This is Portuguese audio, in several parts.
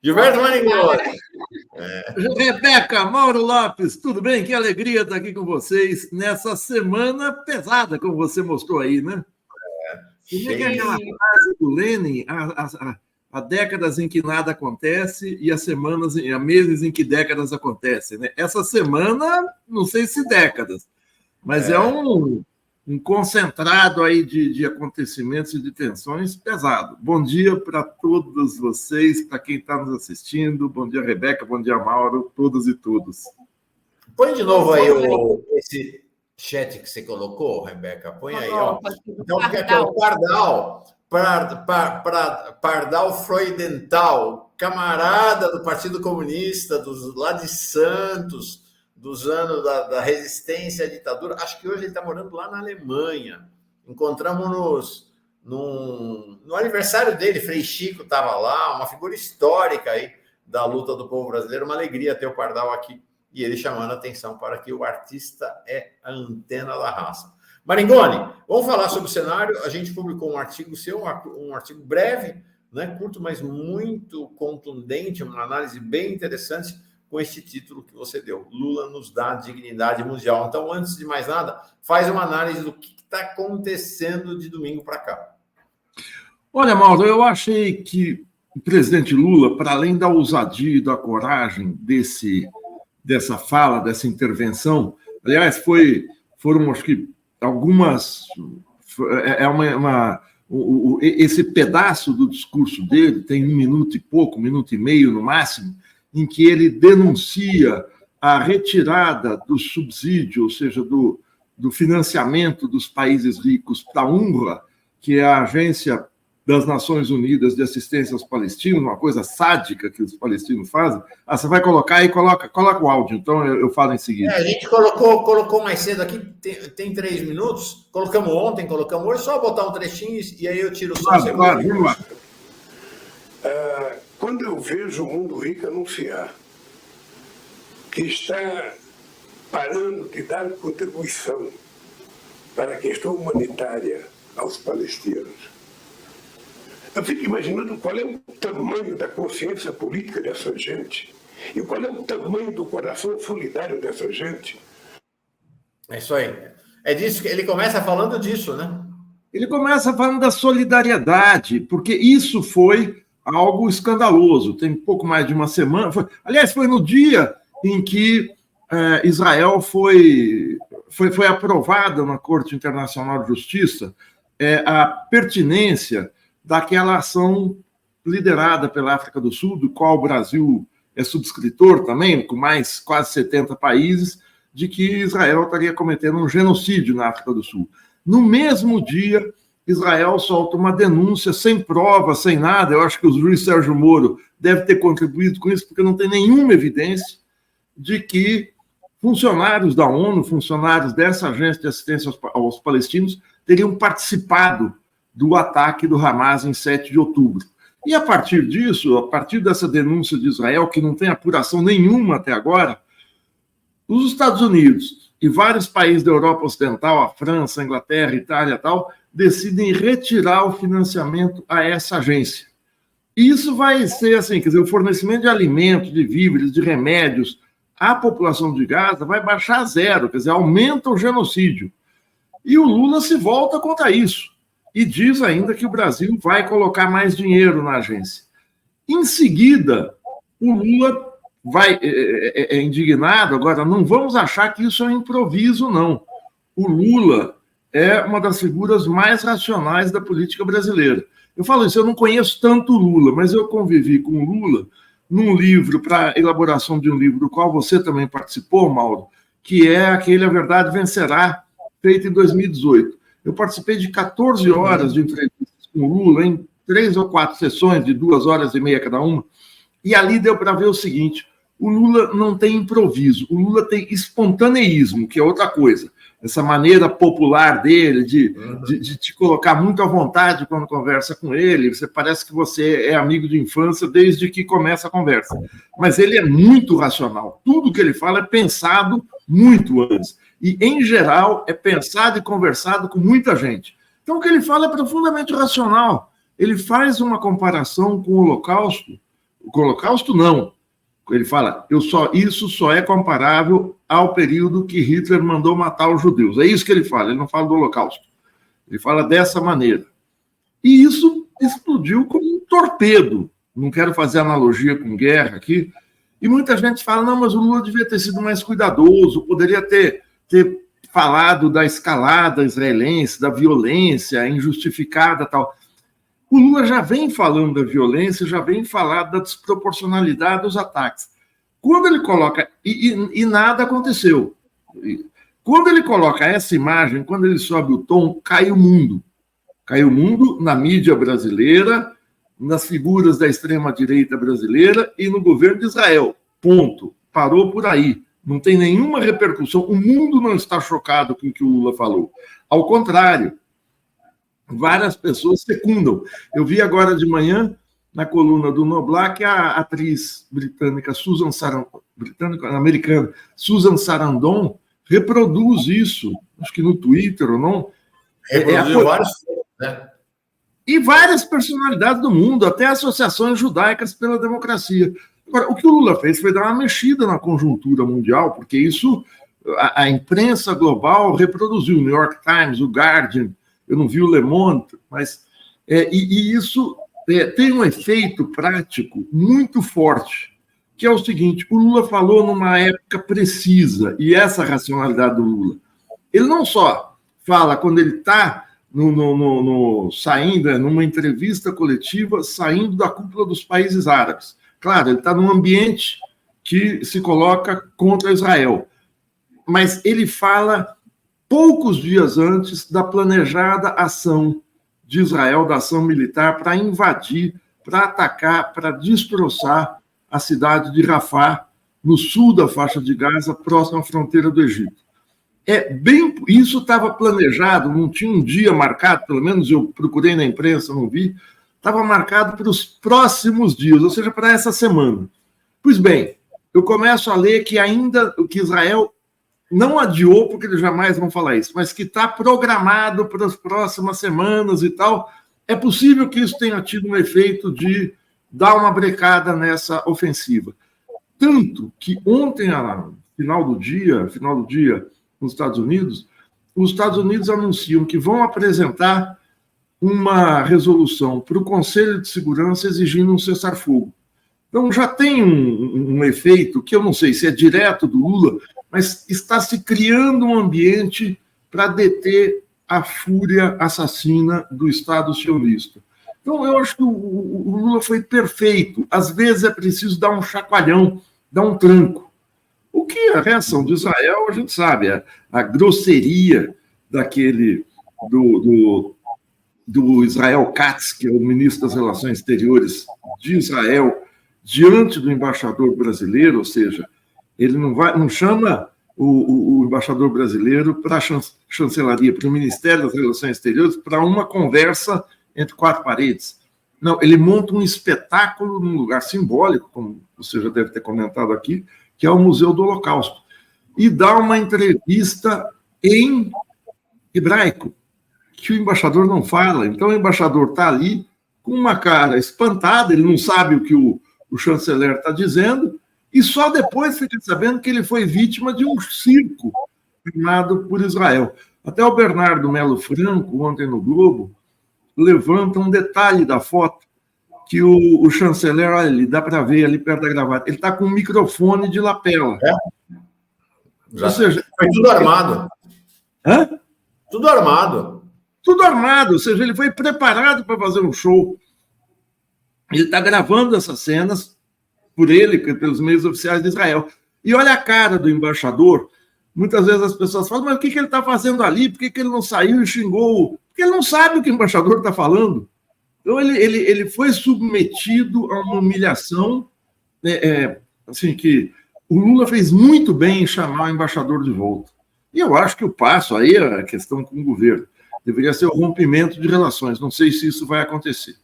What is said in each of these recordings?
Gilberto Maringoni. Rebeca, Mauro Lopes, tudo bem? Que alegria estar aqui com vocês nessa semana pesada, como você mostrou aí, né? Como é que é aquela frase do Lenin? Há décadas em que nada acontece e há meses em que décadas acontecem, né? Essa semana, não sei se décadas, mas é um concentrado aí de acontecimentos e de tensões pesado. Bom dia para todos vocês, para quem está nos assistindo. Bom dia, Rebeca. Bom dia, Mauro. Todos e todos. Põe de novo aí esse chat que você colocou, Rebeca. Põe aí, ó. Então, fica aqui, o Pardal Freudenthal, camarada do Partido Comunista, lá de Santos, dos anos da resistência à ditadura. Acho que hoje ele está morando lá na Alemanha. Encontramos-nos no aniversário dele, Frei Chico estava lá, uma figura histórica aí da luta do povo brasileiro. Uma alegria ter o Pardal aqui e ele chamando a atenção para que o artista é a antena da raça. Maringoni, vamos falar sobre o cenário. A gente publicou um artigo seu, um artigo breve, né, curto, mas muito contundente, uma análise bem interessante, com este título que você deu, Lula nos dá dignidade mundial. Então, antes de mais nada, faz uma análise do que está acontecendo de domingo para cá. Olha, Mauro, eu achei que o presidente Lula, para além da ousadia e da coragem dessa fala, dessa intervenção, aliás, foram, acho que, algumas... esse pedaço do discurso dele tem 1 minuto e pouco, 1 minuto e meio no máximo, em que ele denuncia a retirada do subsídio, ou seja, do financiamento dos países ricos para a UNRWA, que é a Agência das Nações Unidas de Assistência aos Palestinos, uma coisa sádica que os palestinos fazem. Você vai colocar aí, coloca o áudio, então eu falo em seguida. A gente colocou mais cedo aqui, tem 3 minutos, colocamos ontem, colocamos hoje, só botar um trechinho e aí eu tiro o som. Claro, vamos lá. Quando eu vejo o Mundo Rico anunciar que está parando de dar contribuição para a questão humanitária aos palestinos, eu fico imaginando qual é o tamanho da consciência política dessa gente e qual é o tamanho do coração solidário dessa gente. É isso aí. É disso que ele começa falando disso, né? Ele começa falando da solidariedade, porque isso foi algo escandaloso. Tem pouco mais de uma semana. Aliás, foi no dia em que Israel foi aprovada na Corte Internacional de Justiça a pertinência daquela ação liderada pela África do Sul, do qual o Brasil é subscritor também, com mais quase 70 países, de que Israel estaria cometendo um genocídio na África do Sul. No mesmo dia, Israel solta uma denúncia sem prova, sem nada. Eu acho que o juiz Sérgio Moro deve ter contribuído com isso, porque não tem nenhuma evidência de que funcionários da ONU, funcionários dessa agência de assistência aos palestinos, teriam participado do ataque do Hamas em 7 de outubro. E a partir disso, a partir dessa denúncia de Israel, que não tem apuração nenhuma até agora, os Estados Unidos e vários países da Europa Ocidental, a França, a Inglaterra, a Itália e tal, decidem retirar o financiamento a essa agência. E isso vai ser assim, quer dizer, o fornecimento de alimentos, de víveres, de remédios à população de Gaza vai baixar a zero, quer dizer, aumenta o genocídio. E o Lula se volta contra isso. E diz ainda que o Brasil vai colocar mais dinheiro na agência. Em seguida, o Lula é indignado. Agora, não vamos achar que isso é um improviso, não. O Lula é uma das figuras mais racionais da política brasileira. Eu falo isso, eu não conheço tanto o Lula, mas eu convivi com o Lula num livro, para elaboração de um livro do qual você também participou, Mauro, que é aquele A Verdade Vencerá, feito em 2018. Eu participei de 14 horas de entrevistas com o Lula, em 3 ou 4 sessões de 2 horas e meia cada uma, e ali deu para ver o seguinte: o Lula não tem improviso, o Lula tem espontaneísmo, que é outra coisa. Essa maneira popular dele de te colocar muito à vontade quando conversa com ele. Você parece que você é amigo de infância desde que começa a conversa. Mas ele é muito racional. Tudo que ele fala é pensado muito antes. E, em geral, é pensado e conversado com muita gente. Então, o que ele fala é profundamente racional. Ele faz uma comparação com o Holocausto O Holocausto, não. Ele fala, isso só é comparável ao período que Hitler mandou matar os judeus. É isso que ele fala, ele não fala do Holocausto. Ele fala dessa maneira. E isso explodiu como um torpedo. Não quero fazer analogia com guerra aqui. E muita gente fala, não, mas o Lula devia ter sido mais cuidadoso, poderia ter falado da escalada israelense, da violência injustificada e tal. O Lula já vem falando da violência, já vem falando da desproporcionalidade dos ataques. Quando ele coloca... E nada aconteceu. Quando ele coloca essa imagem, quando ele sobe o tom, cai o mundo. Cai o mundo na mídia brasileira, nas figuras da extrema-direita brasileira e no governo de Israel. Ponto. Parou por aí. Não tem nenhuma repercussão. O mundo não está chocado com o que o Lula falou. Ao contrário, várias pessoas secundam. Eu vi agora de manhã, na coluna do Noblar, que a atriz britânica americana Susan Sarandon reproduz isso, acho que no Twitter ou não. Reproduziu vários, né? E várias personalidades do mundo, até associações judaicas pela democracia. Agora, o que o Lula fez foi dar uma mexida na conjuntura mundial, porque isso a imprensa global reproduziu, o New York Times, o Guardian, eu não vi o Le Monde, mas isso tem um efeito prático muito forte, que é o seguinte, o Lula falou numa época precisa, e essa racionalidade do Lula. Ele não só fala quando ele está saindo, numa entrevista coletiva, saindo da cúpula dos países árabes. Claro, ele está num ambiente que se coloca contra Israel, mas ele fala poucos dias antes da planejada ação de Israel, da ação militar, para invadir, para atacar, para destroçar a cidade de Rafah, no sul da faixa de Gaza, próximo à fronteira do Egito. Isso estava planejado, não tinha um dia marcado, pelo menos eu procurei na imprensa, não vi, estava marcado para os próximos dias, ou seja, para essa semana. Pois bem, eu começo a ler que ainda o que Israel não adiou, porque eles jamais vão falar isso, mas que está programado para as próximas semanas e tal. É possível que isso tenha tido um efeito de dar uma brecada nessa ofensiva. Tanto que ontem, final do dia, nos Estados Unidos, os Estados Unidos anunciam que vão apresentar uma resolução para o Conselho de Segurança exigindo um cessar-fogo. Então, já tem um efeito, que eu não sei se é direto do Lula, mas está se criando um ambiente para deter a fúria assassina do Estado sionista. Então, eu acho que o Lula foi perfeito. Às vezes é preciso dar um chacoalhão, dar um tranco. O que a reação de Israel, a gente sabe, a grosseria do Israel Katz, que é o ministro das Relações Exteriores de Israel, diante do embaixador brasileiro, ou seja, ele não chama o embaixador brasileiro para a chancelaria, para o Ministério das Relações Exteriores, para uma conversa entre quatro paredes. Não, ele monta um espetáculo num lugar simbólico, como você já deve ter comentado aqui, que é o Museu do Holocausto, e dá uma entrevista em hebraico, que o embaixador não fala. Então, o embaixador está ali com uma cara espantada, ele não sabe o que o chanceler está dizendo, e só depois fica sabendo que ele foi vítima de um circo armado por Israel. Até o Bernardo Melo Franco, ontem no Globo, levanta um detalhe da foto, que o chanceler, olha ali, dá para ver ali perto da gravata, ele está com um microfone de lapela. Ou seja, foi tudo armado. Hã? Tudo armado. Tudo armado, ou seja, ele foi preparado para fazer um show. Ele está gravando essas cenas por ele, pelos meios oficiais de Israel. E olha a cara do embaixador. Muitas vezes as pessoas falam, mas o que ele está fazendo ali? Por que ele não saiu e xingou? Porque ele não sabe o que o embaixador está falando. Então, ele foi submetido a uma humilhação, assim, que o Lula fez muito bem em chamar o embaixador de volta. E eu acho que o passo aí é a questão com o governo. Deveria ser o rompimento de relações. Não sei se isso vai acontecer.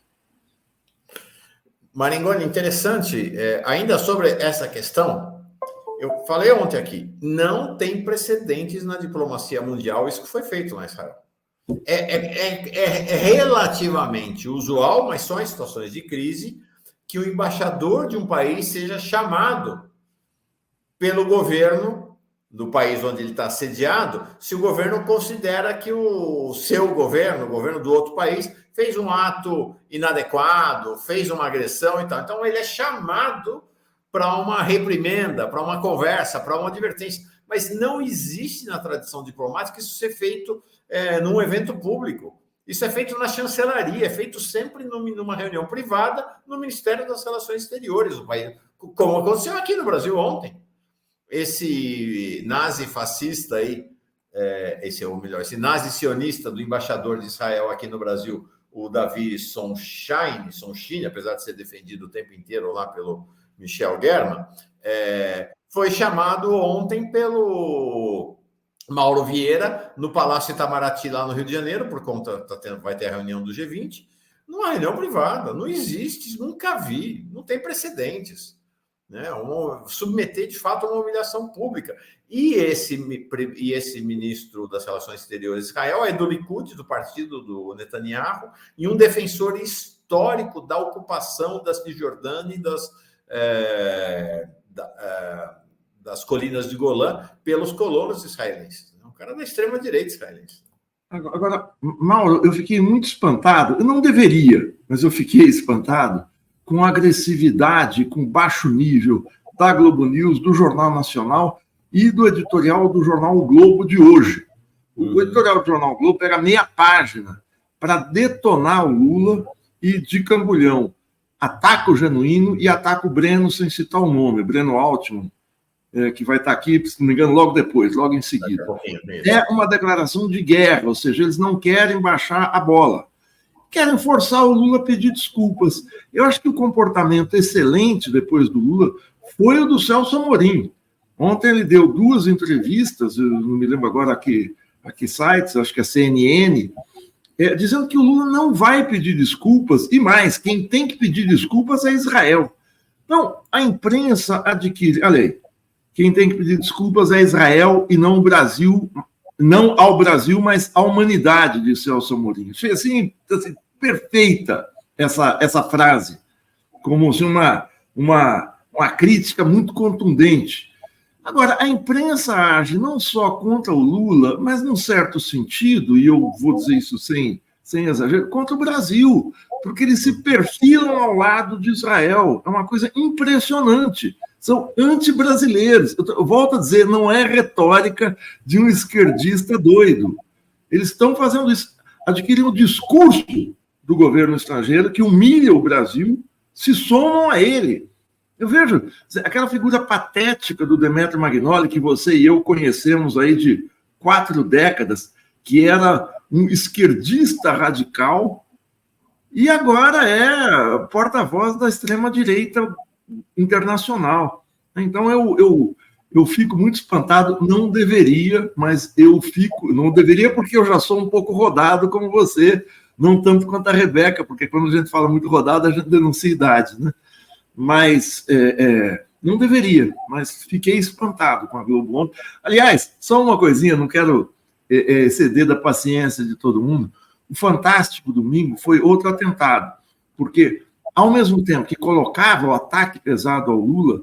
Maringoni, interessante, ainda sobre essa questão, eu falei ontem aqui, não tem precedentes na diplomacia mundial isso que foi feito lá em Israel. É relativamente usual, mas só em situações de crise, que o embaixador de um país seja chamado pelo governo do país onde ele está sediado, se o governo considera que o seu governo, o governo do outro país, fez um ato inadequado, fez uma agressão e tal. Então, ele é chamado para uma reprimenda, para uma conversa, para uma advertência. Mas não existe na tradição diplomática isso ser feito num evento público. Isso é feito na chancelaria, é feito sempre numa reunião privada no Ministério das Relações Exteriores do país, como aconteceu aqui no Brasil ontem. Esse nazi-fascista aí, esse nazi-sionista do embaixador de Israel aqui no Brasil, o Davi Sonshine, apesar de ser defendido o tempo inteiro lá pelo Michel German, foi chamado ontem pelo Mauro Vieira no Palácio Itamaraty, lá no Rio de Janeiro, por conta, vai ter a reunião do G20, numa reunião privada. Não existe, nunca vi, não tem precedentes. Né? Submeter, de fato, a uma humilhação pública. E esse ministro das Relações Exteriores de Israel é do Likud, do partido do Netanyahu, e um defensor histórico da ocupação da Cisjordânia e das colinas de Golã pelos colonos israelenses. Um cara da extrema-direita israelense. Agora, Mauro, eu fiquei muito espantado. Eu não deveria, mas eu fiquei espantado com a agressividade, com baixo nível da Globo News, do Jornal Nacional e do editorial do jornal O Globo de hoje. O editorial do jornal O Globo pega meia página para detonar o Lula e, de cambulhão, ataca o Genuíno e ataca o Breno, sem citar o nome, Breno Altman, que vai estar aqui, se não me engano, logo depois, logo em seguida. É uma declaração de guerra, ou seja, eles não querem baixar a bola. Querem forçar o Lula a pedir desculpas. Eu acho que o comportamento excelente depois do Lula foi o do Celso Amorim. Ontem ele deu 2 entrevistas, eu não me lembro agora a que sites, acho que a CNN, dizendo que o Lula não vai pedir desculpas, e mais, quem tem que pedir desculpas é Israel. Então, a imprensa adquire... Olha aí, quem tem que pedir desculpas é Israel e não o Brasil... Não ao Brasil, mas à humanidade, disse Celso Amorim. Achei assim, perfeita essa frase, como assim, uma crítica muito contundente. Agora, a imprensa age não só contra o Lula, mas, num certo sentido, e eu vou dizer isso sem exagero, contra o Brasil, porque eles se perfilam ao lado de Israel. É uma coisa impressionante. São anti-brasileiros. Eu volto a dizer, não é retórica de um esquerdista doido. Eles estão fazendo isso, adquirem o discurso do governo estrangeiro que humilha o Brasil, se somam a ele. Eu vejo aquela figura patética do Demetrio Magnoli, que você e eu conhecemos aí de 4 décadas, que era um esquerdista radical, e agora é porta-voz da extrema-direita internacional. Então, eu fico muito espantado, não deveria, mas não deveria porque eu já sou um pouco rodado como você, não tanto quanto a Rebeca, porque quando a gente fala muito rodado, a gente denuncia idade, né? Mas não deveria, mas fiquei espantado com a Globo ontem. Aliás, só uma coisinha, não quero exceder da paciência de todo mundo. O Fantástico domingo foi outro atentado, porque ao mesmo tempo que colocava o ataque pesado ao Lula,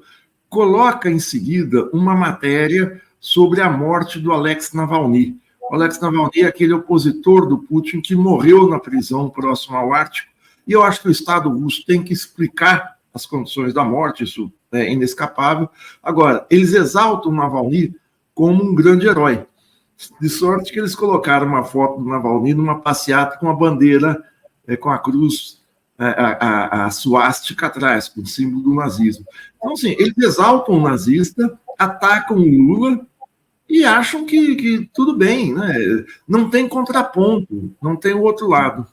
coloca em seguida uma matéria sobre a morte do Alex Navalny. O Alex Navalny é aquele opositor do Putin que morreu na prisão próxima ao Ártico, e eu acho que o Estado russo tem que explicar as condições da morte, isso é inescapável. Agora, eles exaltam o Navalny como um grande herói, de sorte que eles colocaram uma foto do Navalny numa passeata com a bandeira, com a cruz, a suástica atrás, com o símbolo do nazismo. Então, assim, eles exaltam o nazista, atacam o Lula e acham que tudo bem, né? Não tem contraponto, não tem o outro lado.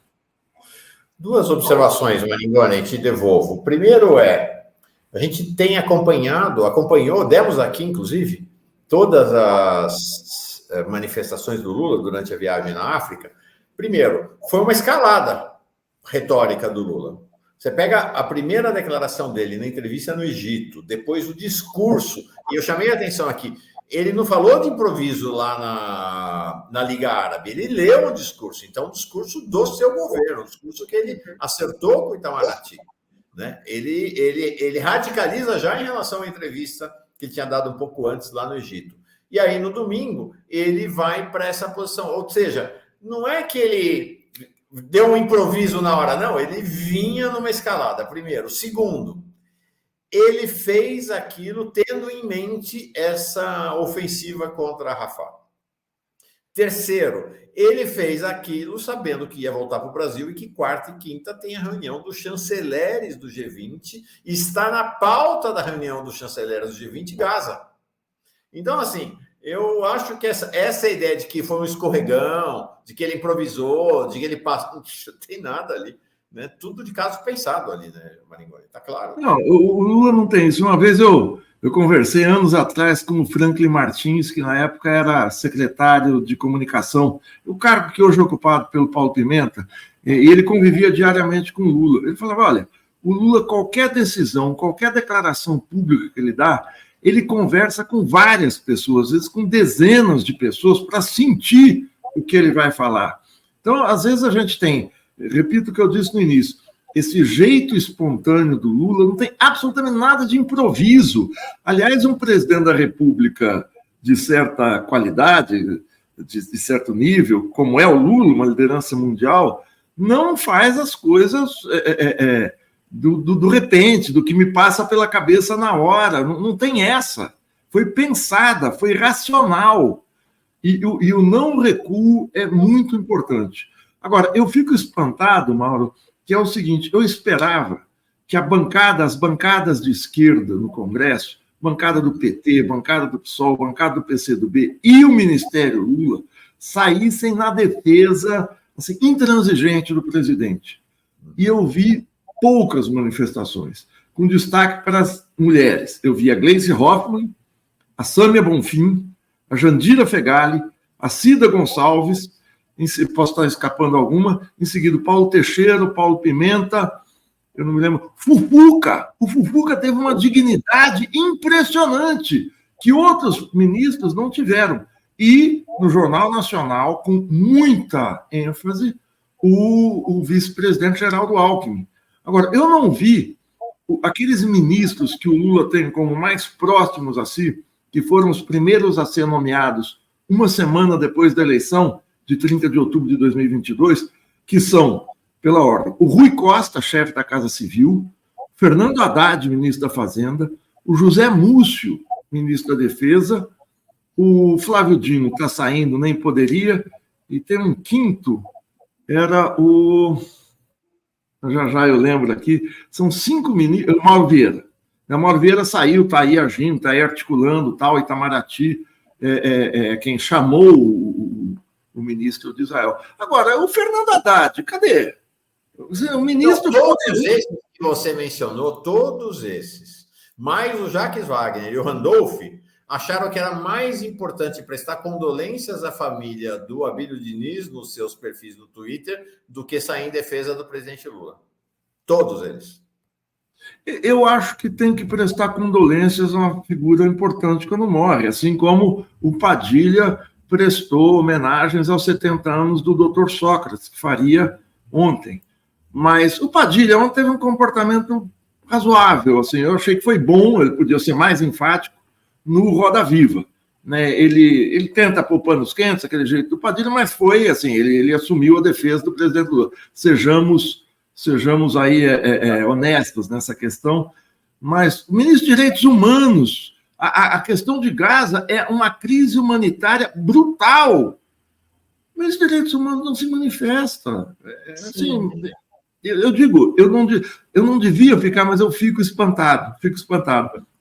2 observações, Maringoni, e te devolvo. Primeiro a gente tem acompanhou, demos aqui, inclusive, todas as manifestações do Lula durante a viagem na África. Primeiro, foi uma escalada retórica do Lula. Você pega a primeira declaração dele na entrevista no Egito, depois o discurso, e eu chamei a atenção aqui, ele não falou de improviso lá na Liga Árabe, ele leu o discurso, então o discurso do seu governo, o discurso que ele acertou com o Itamaraty. né? Ele radicaliza já em relação à entrevista que ele tinha dado um pouco antes lá no Egito. E aí, no domingo, ele vai para essa posição. Ou seja, não é que ele deu um improviso na hora, não. Ele vinha numa escalada, primeiro. Segundo, ele fez aquilo tendo em mente essa ofensiva contra a Rafah. Terceiro, ele fez aquilo sabendo que ia voltar para o Brasil e que quarta e quinta tem a reunião dos chanceleres do G20, e está na pauta da reunião dos chanceleres do G20 Gaza. Então, assim, eu acho que essa ideia de que foi um escorregão, de que ele improvisou, de que ele passou, não tem nada ali, né? Tudo de caso pensado ali, né, Maringoni? Tá claro. Não, o Lula não tem isso. Uma vez eu conversei anos atrás com o Franklin Martins, que na época era secretário de comunicação, o cargo que hoje é ocupado pelo Paulo Pimenta, e ele convivia diariamente com o Lula. Ele falava, olha, o Lula, qualquer decisão, qualquer declaração pública que ele dá, ele conversa com várias pessoas, às vezes com dezenas de pessoas, para sentir o que ele vai falar. Então, às vezes a gente tem, repito o que eu disse no início, esse jeito espontâneo do Lula não tem absolutamente nada de improviso. Aliás, um presidente da República de certa qualidade, de certo nível, como é o Lula, uma liderança mundial, não faz as coisas do repente, do que me passa pela cabeça na hora. Não tem essa. Foi pensada, foi racional. E o não recuo é muito importante. Agora, eu fico espantado, Mauro, que é o seguinte, eu esperava que as bancadas de esquerda no Congresso, bancada do PT, bancada do PSOL, bancada do PCdoB e o Ministério Lula saíssem na defesa assim, intransigente do presidente. E eu vi poucas manifestações, com destaque para as mulheres. Eu vi a Gleice Hoffmann, a Sâmia Bonfim, a Jandira Fegali, a Cida Gonçalves, posso estar escapando alguma, em seguida o Paulo Teixeira, o Paulo Pimenta, eu não me lembro, Fufuca. O Fufuca teve uma dignidade impressionante, que outros ministros não tiveram. E, no Jornal Nacional, com muita ênfase, o vice-presidente Geraldo Alckmin. Agora, eu não vi aqueles ministros que o Lula tem como mais próximos a si, que foram os primeiros a ser nomeados uma semana depois da eleição, de 30 de outubro de 2022, que são, pela ordem, o Rui Costa, chefe da Casa Civil, Fernando Haddad, ministro da Fazenda, o José Múcio, ministro da Defesa, o Flávio Dino está saindo, nem poderia, e tem um quinto, era o... Já eu lembro aqui, são 5 ministros, o Mauro Vieira. O Mauro Vieira saiu, está aí agindo, está aí articulando, tal, Itamaraty, quem chamou o ministro de Israel. Agora, o Fernando Haddad, cadê? O ministro... Então, todos esses que você mencionou, todos esses, mais o Jacques Wagner e o Randolph, acharam que era mais importante prestar condolências à família do Abílio Diniz nos seus perfis no Twitter do que sair em defesa do presidente Lula. Todos eles. Eu acho que tem que prestar condolências a uma figura importante quando morre, assim como o Padilha prestou homenagens aos 70 anos do Dr. Sócrates, que faria ontem. Mas o Padilha ontem teve um comportamento razoável, assim, eu achei que foi bom, ele podia ser mais enfático no Roda Viva. Né? Ele tenta pôr panos quentes, aquele jeito do Padilha, mas foi assim, ele assumiu a defesa do presidente Lula. Sejamos aí honestos nessa questão, mas o ministro de Direitos Humanos, a questão de Gaza é uma crise humanitária brutal. O ministro de Direitos Humanos não se manifesta. Assim, eu digo, eu não devia ficar, mas eu fico espantado.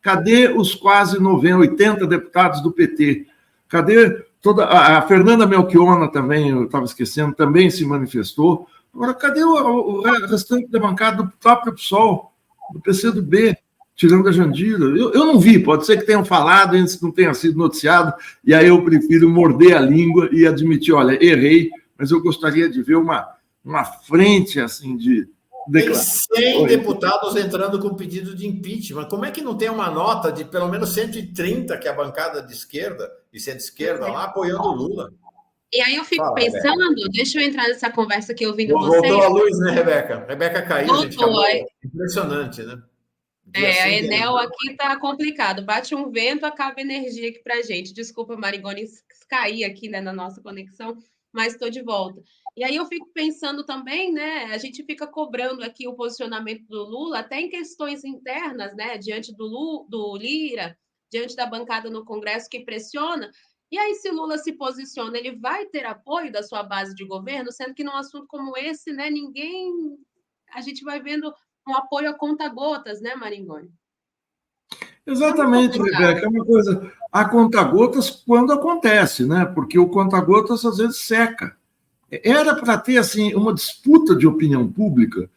Cadê os quase 80 deputados do PT? Cadê a Fernanda Melchiona também, eu estava esquecendo, também se manifestou. Agora, cadê o restante da bancada do próprio PSOL, do PCdoB, tirando a Jandira? Eu não vi, pode ser que tenham falado, antes não tenha sido noticiado, e aí eu prefiro morder a língua e admitir, olha, errei, mas eu gostaria de ver uma frente, assim, de... Tem 100 deputados entrando com pedido de impeachment. Como é que não tem uma nota de pelo menos 130 que a bancada de esquerda e centro-esquerda lá apoiando o Lula? E aí eu fico pensando, Rebeca. Deixa eu entrar nessa conversa que eu ouvindo vocês. Voltou a luz, né, Rebeca? Rebeca caiu, voltou, Impressionante, né? A Enel aqui está complicado. Bate um vento, acaba energia aqui para a gente. Desculpa, Marigoni, cair aqui, né, na nossa conexão, mas estou de volta. E aí eu fico pensando também, né? A gente fica cobrando aqui o posicionamento do Lula, até em questões internas, né? Diante do Lira, diante da bancada no Congresso que pressiona. E aí, se Lula se posiciona, ele vai ter apoio da sua base de governo, sendo que num assunto como esse, né, ninguém. A gente vai vendo um apoio a conta-gotas, né, Maringoni? Exatamente, Rebeca. É uma coisa, a conta-gotas quando acontece, né? Porque o conta-gotas às vezes seca. Era para ter assim uma disputa de opinião pública.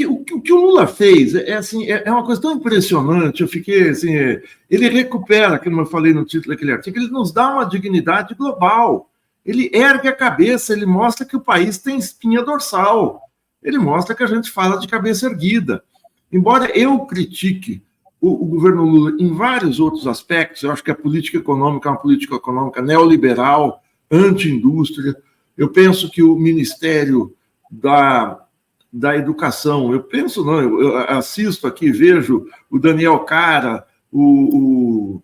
O que o Lula fez é uma coisa tão impressionante. Eu fiquei assim, ele recupera, como eu falei no título daquele artigo, ele nos dá uma dignidade global. Ele ergue a cabeça, ele mostra que o país tem espinha dorsal. Ele mostra que a gente fala de cabeça erguida. Embora eu critique o governo Lula em vários outros aspectos, eu acho que a política econômica é uma política econômica neoliberal, anti-indústria. Eu penso que o Ministério da Educação, eu assisto aqui, vejo o Daniel Cara, o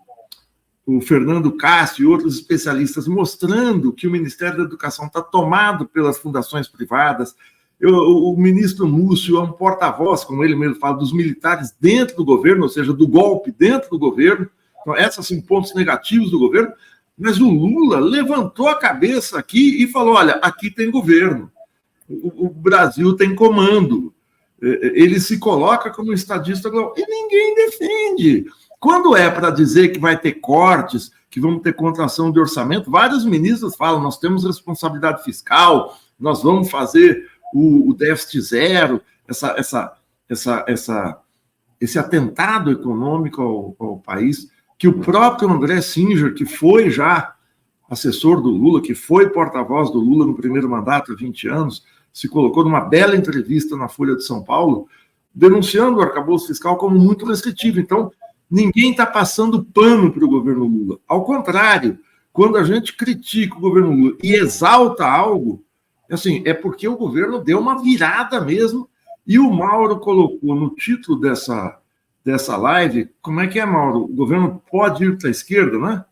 Fernando Cássio e outros especialistas mostrando que o Ministério da Educação está tomado pelas fundações privadas. O ministro Múcio é um porta-voz, como ele mesmo fala, dos militares dentro do governo, ou seja, do golpe dentro do governo. Então, esses são pontos negativos do governo. Mas o Lula levantou a cabeça aqui e falou, olha, aqui tem governo, o Brasil tem comando. Ele se coloca como estadista global e ninguém defende. Quando é para dizer que vai ter cortes, que vamos ter contração de orçamento, vários ministros falam, nós temos responsabilidade fiscal, nós vamos fazer o déficit zero, esse atentado econômico ao país, que o próprio André Singer, que foi já assessor do Lula, que foi porta-voz do Lula no primeiro mandato há 20 anos, se colocou numa bela entrevista na Folha de São Paulo, denunciando o arcabouço fiscal como muito restritivo. Então, ninguém está passando pano para o governo Lula. Ao contrário, quando a gente critica o governo Lula e exalta algo, assim, é porque o governo deu uma virada mesmo, e o Mauro colocou no título dessa live, como é que é, Mauro? O governo pode ir para a esquerda, né?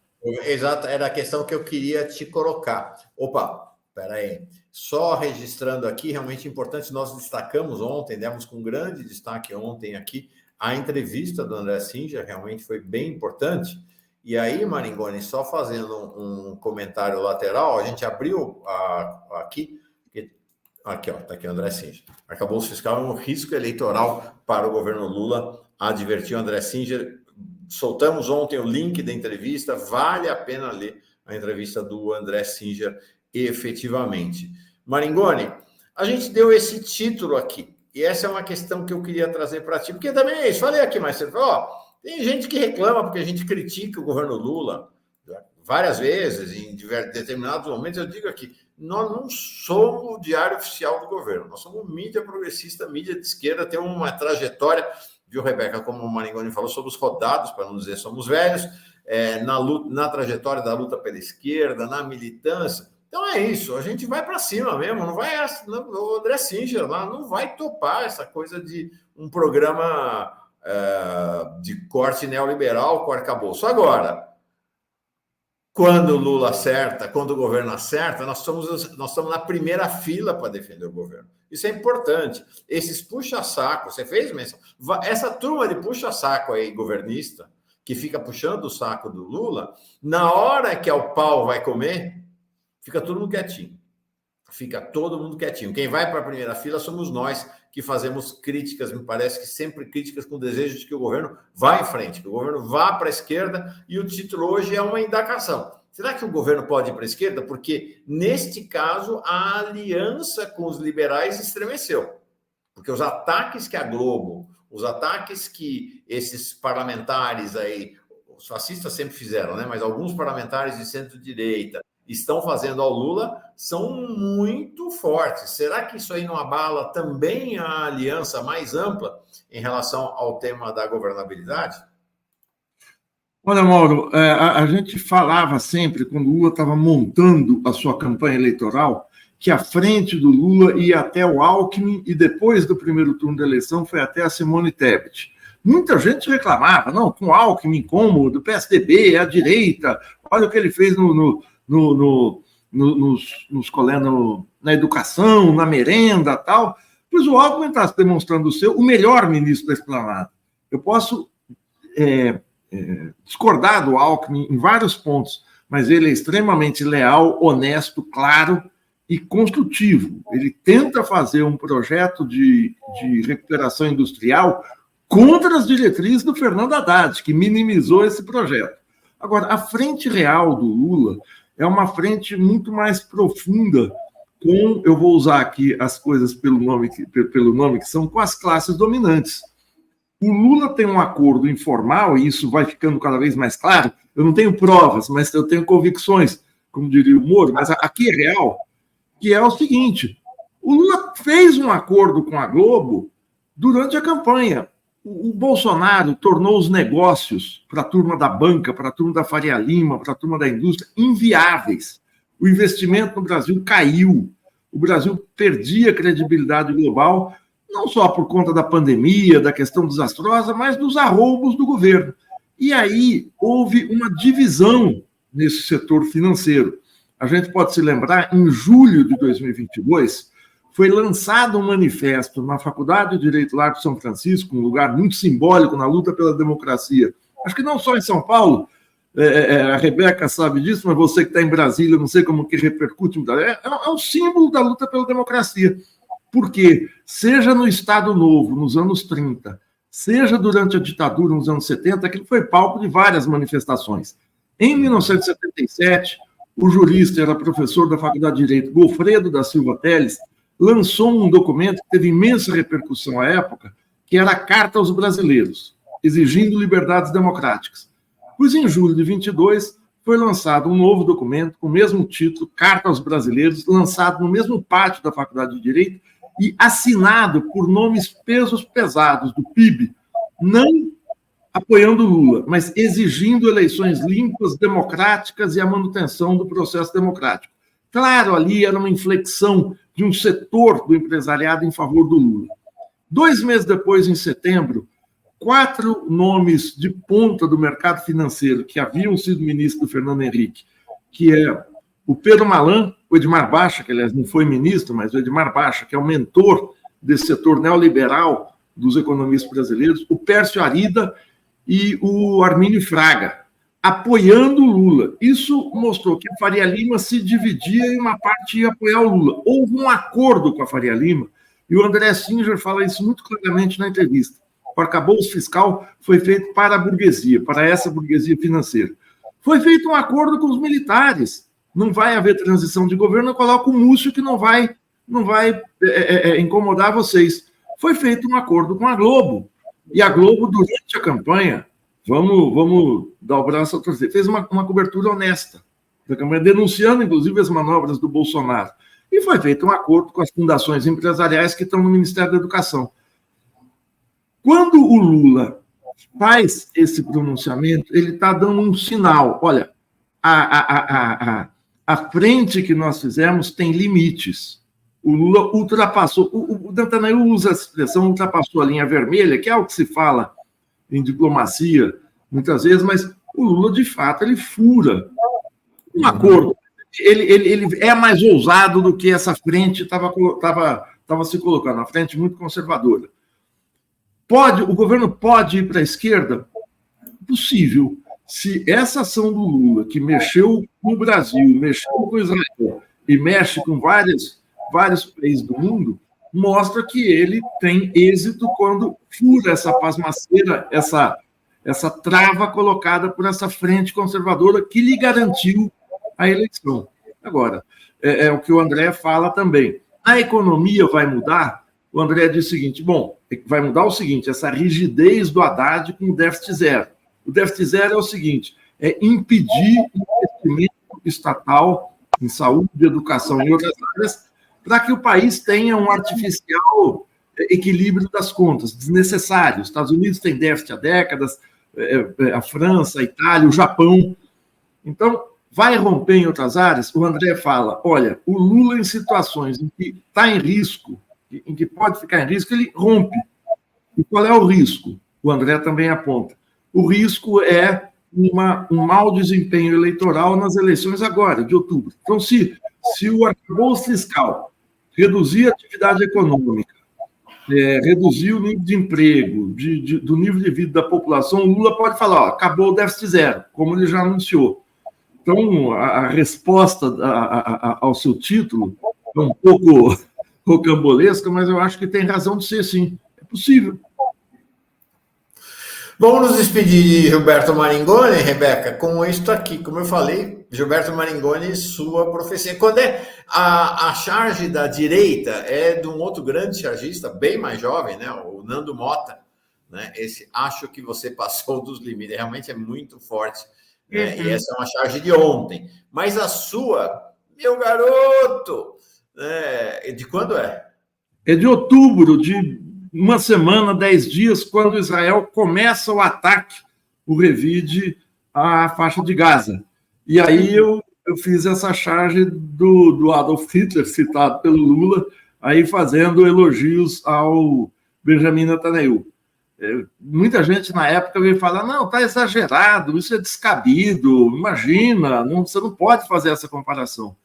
Exato, era a questão que eu queria te colocar. Opa, peraí. Só registrando aqui, realmente importante, nós destacamos ontem, demos com grande destaque ontem aqui, a entrevista do André Singer, realmente foi bem importante. E aí, Maringoni, só fazendo um comentário lateral, a gente abriu aqui, ó, tá aqui o André Singer. Arcabouço fiscal é um risco eleitoral para o governo Lula, advertiu André Singer. Soltamos ontem o link da entrevista, vale a pena ler a entrevista do André Singer efetivamente. Maringoni, a gente deu esse título aqui, e essa é uma questão que eu queria trazer para ti, porque também é isso, falei aqui mais cedo, tem gente que reclama porque a gente critica o governo Lula várias vezes, em determinados momentos, eu digo aqui, nós não somos o diário oficial do governo, nós somos mídia progressista, mídia de esquerda, tem uma trajetória, viu, Rebeca, como o Maringoni falou, somos rodados, para não dizer somos velhos, na trajetória da luta pela esquerda, na militância. Então é isso, a gente vai para cima mesmo, não vai, o André Singer lá não vai topar essa coisa de um programa de corte neoliberal com arcabouço. Agora, quando o Lula acerta, quando o governo acerta, nós estamos na primeira fila para defender o governo. Isso é importante. Esses puxa-saco, você fez menção, essa turma de puxa-saco aí, governista, que fica puxando o saco do Lula, na hora que o pau vai comer, fica todo mundo quietinho. Fica todo mundo quietinho. Quem vai para a primeira fila somos nós, que fazemos críticas, me parece que sempre críticas com desejo de que o governo vá em frente, que o governo vá para a esquerda, e o título hoje é uma indagação. Será que o governo pode ir para a esquerda? Porque, neste caso, a aliança com os liberais estremeceu. Porque os ataques que a Globo, os ataques que esses parlamentares aí, os fascistas sempre fizeram, né? Mas alguns parlamentares de centro-direita estão fazendo ao Lula são muito fortes. Será que isso aí não abala também a aliança mais ampla em relação ao tema da governabilidade? Olha, Mauro, a gente falava sempre, quando o Lula estava montando a sua campanha eleitoral, que a frente do Lula ia até o Alckmin e depois do primeiro turno da eleição foi até a Simone Tebet. Muita gente reclamava, não, com o Alckmin como? Do PSDB, é a direita, olha o que ele fez na educação, na merenda e tal. Pois o Alckmin está demonstrando ser o melhor ministro da Esplanada. Eu posso discordar do Alckmin em vários pontos, mas ele é extremamente leal, honesto, claro e construtivo. Ele tenta fazer um projeto de recuperação industrial contra as diretrizes do Fernando Haddad, que minimizou esse projeto. Agora, a frente real do Lula é uma frente muito mais profunda, eu vou usar aqui as coisas pelo nome que são, com as classes dominantes. O Lula tem um acordo informal, e isso vai ficando cada vez mais claro. Eu não tenho provas, mas eu tenho convicções, como diria o Moro, mas aqui é real, que é o seguinte: o Lula fez um acordo com a Globo durante a campanha. O Bolsonaro tornou os negócios para a turma da banca, para a turma da Faria Lima, para a turma da indústria, inviáveis. O investimento no Brasil caiu. O Brasil perdia credibilidade global, não só por conta da pandemia, da questão desastrosa, mas dos arroubos do governo. E aí houve uma divisão nesse setor financeiro. A gente pode se lembrar, em julho de 2022, foi lançado um manifesto na Faculdade de Direito Largo de São Francisco, um lugar muito simbólico na luta pela democracia. Acho que não só em São Paulo, a Rebeca sabe disso, mas você que está em Brasília, não sei como que repercute. É um símbolo da luta pela democracia. Porque, seja no Estado Novo, nos anos 30, seja durante a ditadura, nos anos 70, aquilo foi palco de várias manifestações. Em 1977, o jurista era professor da Faculdade de Direito, Gofredo da Silva Teles, lançou um documento que teve imensa repercussão à época, que era a Carta aos Brasileiros, exigindo liberdades democráticas. Pois em julho de 22 foi lançado um novo documento com o mesmo título, Carta aos Brasileiros, lançado no mesmo pátio da Faculdade de Direito e assinado por nomes pesos pesados do PIB, não apoiando Lula, mas exigindo eleições limpas, democráticas e a manutenção do processo democrático. Claro, ali era uma inflexão de um setor do empresariado em favor do Lula. 2 meses depois, em setembro, 4 nomes de ponta do mercado financeiro que haviam sido ministro do Fernando Henrique, que é o Pedro Malan, o Edmar Baixa, que aliás não foi ministro, mas o Edmar Baixa, que é o mentor desse setor neoliberal dos economistas brasileiros, o Pércio Arida e o Armínio Fraga, apoiando o Lula. Isso mostrou que a Faria Lima se dividia e uma parte ia apoiar o Lula. Houve um acordo com a Faria Lima, e o André Singer fala isso muito claramente na entrevista. O arcabouço fiscal foi feito para a burguesia, para essa burguesia financeira. Foi feito um acordo com os militares. Não vai haver transição de governo, eu coloco o Múcio que não vai incomodar vocês. Foi feito um acordo com a Globo. E a Globo, durante a campanha, vamos dar o braço a torcer, fez uma cobertura honesta da campanha, denunciando, inclusive, as manobras do Bolsonaro. E foi feito um acordo com as fundações empresariais que estão no Ministério da Educação. Quando o Lula faz esse pronunciamento, ele está dando um sinal. Olha, a frente que nós fizemos tem limites. O Lula ultrapassou, o Dantanail usa a expressão ultrapassou a linha vermelha, que é o que se fala em diplomacia, muitas vezes, mas o Lula, de fato, ele fura um acordo. Ele é mais ousado do que essa frente estava se colocando, uma frente muito conservadora. O governo pode ir para a esquerda? Possível. Se essa ação do Lula, que mexeu com o Brasil, mexeu com Israel e mexe com vários países do mundo, mostra que ele tem êxito quando fura essa pasmaceira, essa trava colocada por essa frente conservadora que lhe garantiu a eleição. Agora, é o que o André fala também. A economia vai mudar? O André diz o seguinte, vai mudar o seguinte, essa rigidez do Haddad com o déficit zero. O déficit zero é o seguinte, é impedir o investimento estatal em saúde, educação e outras áreas, para que o país tenha um artificial equilíbrio das contas, desnecessário. Os Estados Unidos têm déficit há décadas, a França, a Itália, o Japão. Então, vai romper em outras áreas? O André fala, olha, o Lula em situações em que está em risco, em que pode ficar em risco, ele rompe. E qual é o risco? O André também aponta. O risco é um mau desempenho eleitoral nas eleições agora, de outubro. Então, se o arcabouço fiscal reduzir a atividade econômica, reduzir o nível de emprego, do nível de vida da população, o Lula pode falar, acabou o déficit zero, como ele já anunciou. Então, a resposta ao seu título é um pouco rocambolesca, mas eu acho que tem razão de ser, sim. É possível. Vamos nos despedir de Gilberto Maringoni, Rebeca, com isto aqui. Como eu falei, Gilberto Maringoni, sua profecia. Quando é a charge da direita é de um outro grande chargista, bem mais jovem, né? O Nando Mota, né? Esse acho que você passou dos limites, realmente é muito forte. Né? E essa é uma charge de ontem. Mas a sua, meu garoto, de quando é? É de outubro, de uma semana, 10 dias, quando Israel começa o ataque, o revide à faixa de Gaza. E aí eu fiz essa charge do Adolf Hitler, citado pelo Lula, aí fazendo elogios ao Benjamin Netanyahu. Muita gente na época veio falar, não, está exagerado, isso é descabido, imagina, você não pode fazer essa comparação.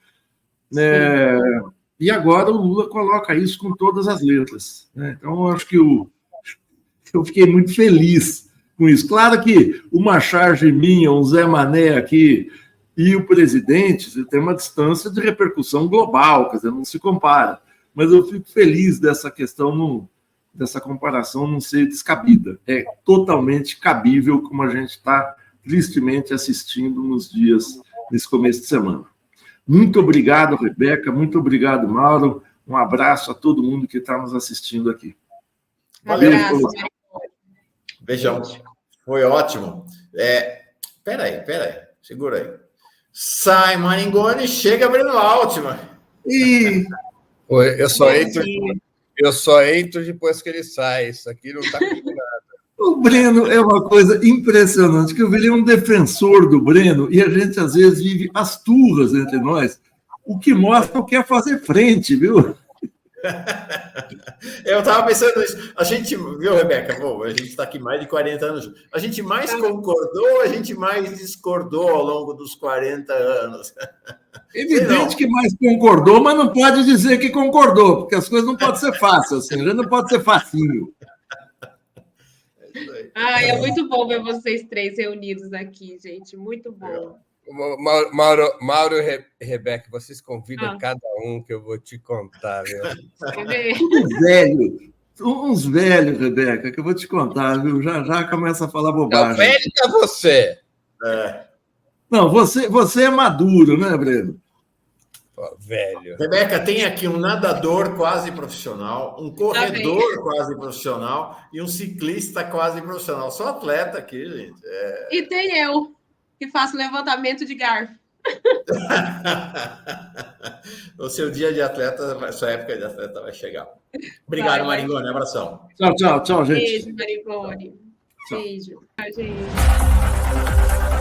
E agora o Lula coloca isso com todas as letras. Né? Então, eu acho que eu fiquei muito feliz com isso. Claro que uma charge minha, um Zé Mané aqui, e o presidente tem uma distância de repercussão global, quer dizer, não se compara. Mas eu fico feliz dessa questão, dessa comparação não ser descabida. É totalmente cabível, como a gente está tristemente assistindo nesse começo de semana. Muito obrigado, Rebeca. Muito obrigado, Mauro. Um abraço a todo mundo que está nos assistindo aqui. Valeu. Beijão. Foi ótimo. Peraí. Segura aí. Sai, Maringoni, chega Breno Altman. Eu só entro depois que ele sai. Isso aqui não está combinado. O Breno é uma coisa impressionante, que eu virei um defensor do Breno e a gente, às vezes, vive as turras entre nós, o que mostra o que é fazer frente, viu? Eu estava pensando nisso. A gente, viu, Rebeca? A gente está aqui mais de 40 anos. A gente mais concordou, a gente mais discordou ao longo dos 40 anos. Evidente que mais concordou, mas não pode dizer que concordou, porque as coisas não podem ser fáceis, assim, já não pode ser facinho. É muito bom ver vocês três reunidos aqui, gente. Muito bom. Mauro e Rebeca, vocês convidam cada um que eu vou te contar. Viu? Uns velhos, Rebeca, que eu vou te contar, viu? Já começa a falar bobagem. Não, velho é você. Não, você é maduro, né, Breno? Velho. Rebeca, tem aqui um nadador quase profissional, um corredor quase profissional e um ciclista quase profissional. Só atleta aqui, gente. E tem eu, que faço levantamento de garfo. O seu dia de atleta, sua época de atleta vai chegar. Obrigado, Maringoni. Abração. Tchau, gente. Beijo, Maringoni. Beijo. Tchau, gente.